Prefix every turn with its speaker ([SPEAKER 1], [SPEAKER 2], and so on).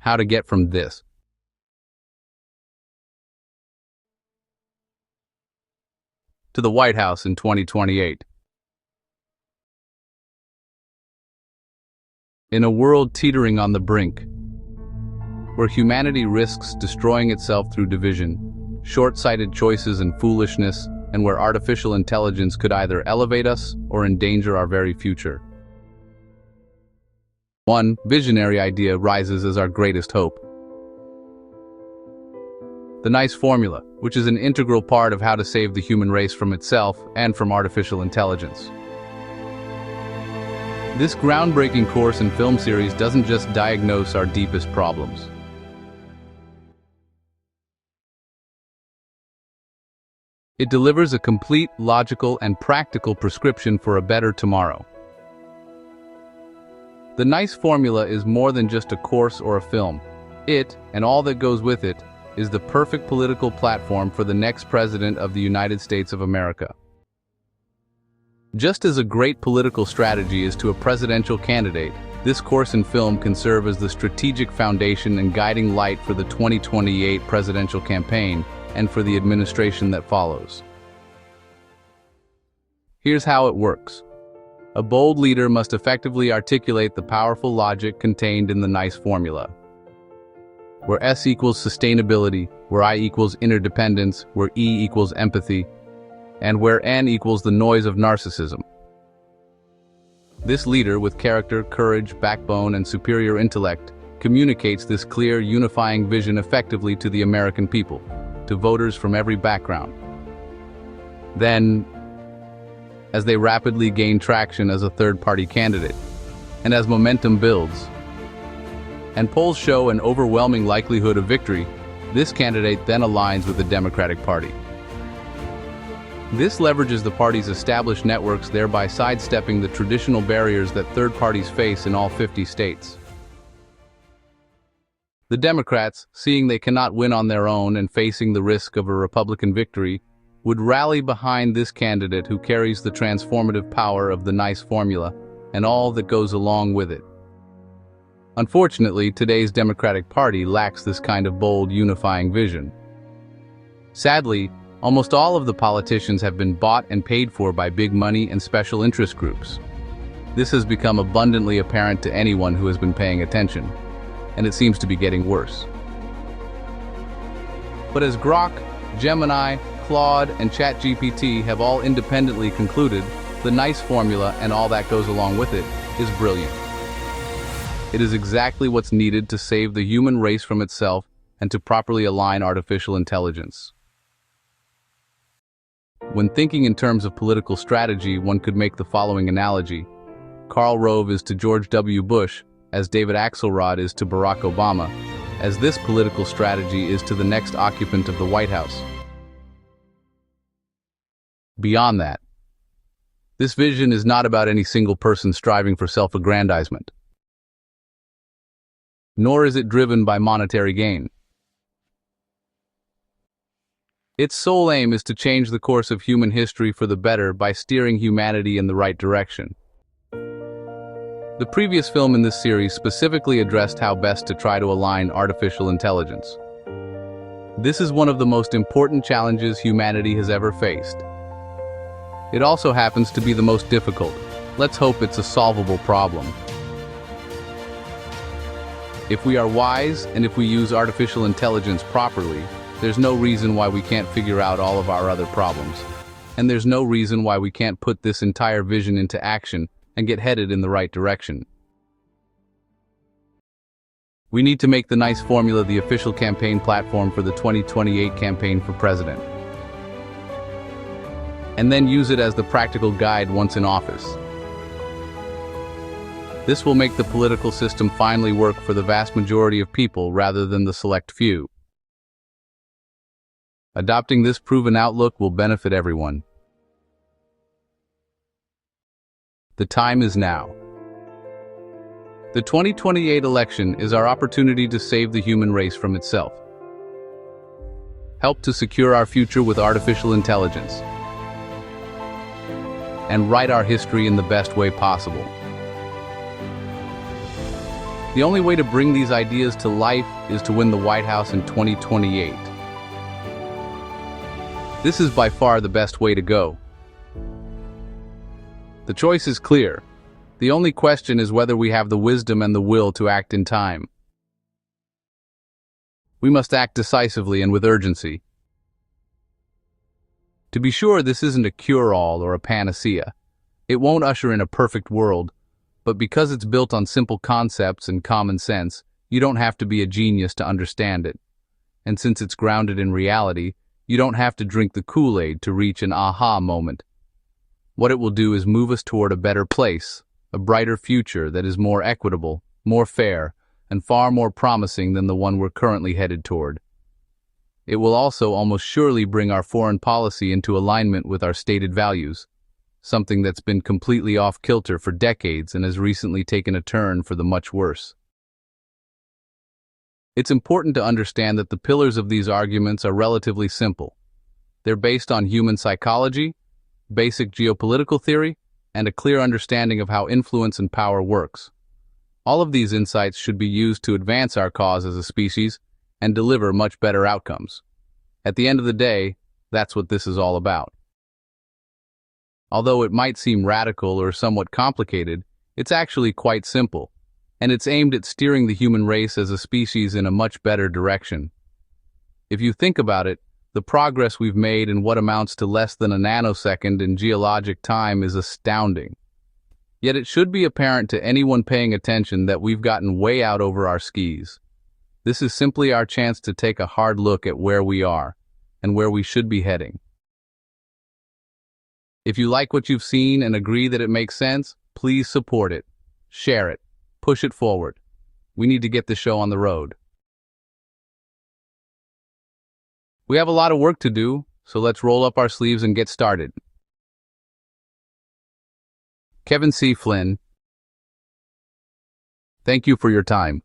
[SPEAKER 1] how to get from this to the White House in 2028. In a world teetering on the brink, where humanity risks destroying itself through division, short-sighted choices and foolishness, and where artificial intelligence could either elevate us or endanger our very future, one visionary idea rises as our greatest hope. The NICE formula, which is an integral part of how to save the human race from itself and from artificial intelligence. This groundbreaking course and film series doesn't just diagnose our deepest problems. It delivers a complete, logical, and practical prescription for a better tomorrow. The NICE formula is more than just a course or a film. It, and all that goes with it, is the perfect political platform for the next president of the United States of America. Just as a great political strategy is to a presidential candidate, this course and film can serve as the strategic foundation and guiding light for the 2028 presidential campaign and for the administration that follows. Here's how it works. A bold leader must effectively articulate the powerful logic contained in the NICE formula, where S equals sustainability, where I equals interdependence, where E equals empathy, and where N equals the noise of narcissism. This leader, with character, courage, backbone, and superior intellect, communicates this clear, unifying vision effectively to the American people, to voters from every background. Then, as they rapidly gain traction as a third-party candidate, and as momentum builds, and polls show an overwhelming likelihood of victory, this candidate then aligns with the Democratic Party. This leverages the party's established networks, thereby sidestepping the traditional barriers that third parties face in all 50 states. The Democrats, seeing they cannot win on their own and facing the risk of a Republican victory, would rally behind this candidate who carries the transformative power of the NICE formula and all that goes along with it. Unfortunately, today's Democratic Party lacks this kind of bold, unifying vision. Sadly, almost all of the politicians have been bought and paid for by big money and special interest groups. This has become abundantly apparent to anyone who has been paying attention, and it seems to be getting worse. But as Grok, Gemini, Claude, and ChatGPT have all independently concluded, the NICE formula and all that goes along with it is brilliant. It is exactly what's needed to save the human race from itself and to properly align artificial intelligence. When thinking in terms of political strategy, one could make the following analogy. Karl Rove is to George W. Bush, as David Axelrod is to Barack Obama, as this political strategy is to the next occupant of the White House. Beyond that, this vision is not about any single person striving for self-aggrandizement, nor is it driven by monetary gain. Its sole aim is to change the course of human history for the better by steering humanity in the right direction. The previous film in this series specifically addressed how best to try to align artificial intelligence. This is one of the most important challenges humanity has ever faced. It also happens to be the most difficult. Let's hope it's a solvable problem. If we are wise and if we use artificial intelligence properly, there's no reason why we can't figure out all of our other problems. And there's no reason why we can't put this entire vision into action and get headed in the right direction. We need to make the NICE formula the official campaign platform for the 2028 campaign for president, and then use it as the practical guide once in office. This will make the political system finally work for the vast majority of people rather than the select few. Adopting this proven outlook will benefit everyone. The time is now. The 2028 election is our opportunity to save the human race from itself. Help to secure our future with artificial intelligence, and write our history in the best way possible. The only way to bring these ideas to life is to win the White House in 2028. This is by far the best way to go. The choice is clear. The only question is whether we have the wisdom and the will to act in time. We must act decisively and with urgency. To be sure, this isn't a cure-all or a panacea. It won't usher in a perfect world, but because it's built on simple concepts and common sense, you don't have to be a genius to understand it. And since it's grounded in reality, you don't have to drink the Kool-Aid to reach an aha moment. What it will do is move us toward a better place, a brighter future that is more equitable, more fair, and far more promising than the one we're currently headed toward. It will also almost surely bring our foreign policy into alignment with our stated values, something that's been completely off-kilter for decades and has recently taken a turn for the much worse. It's important to understand that the pillars of these arguments are relatively simple. They're based on human psychology, basic geopolitical theory, and a clear understanding of how influence and power works. All of these insights should be used to advance our cause as a species and deliver much better outcomes. At the end of the day, that's what this is all about. Although it might seem radical or somewhat complicated, it's actually quite simple, and it's aimed at steering the human race as a species in a much better direction. If you think about it, the progress we've made in what amounts to less than a nanosecond in geologic time is astounding. Yet it should be apparent to anyone paying attention that we've gotten way out over our skis. This is simply our chance to take a hard look at where we are and where we should be heading. If you like what you've seen and agree that it makes sense, please support it, share it, push it forward. We need to get this show on the road. We have a lot of work to do, so let's roll up our sleeves and get started. Kevin C. Flynn, thank you for your time.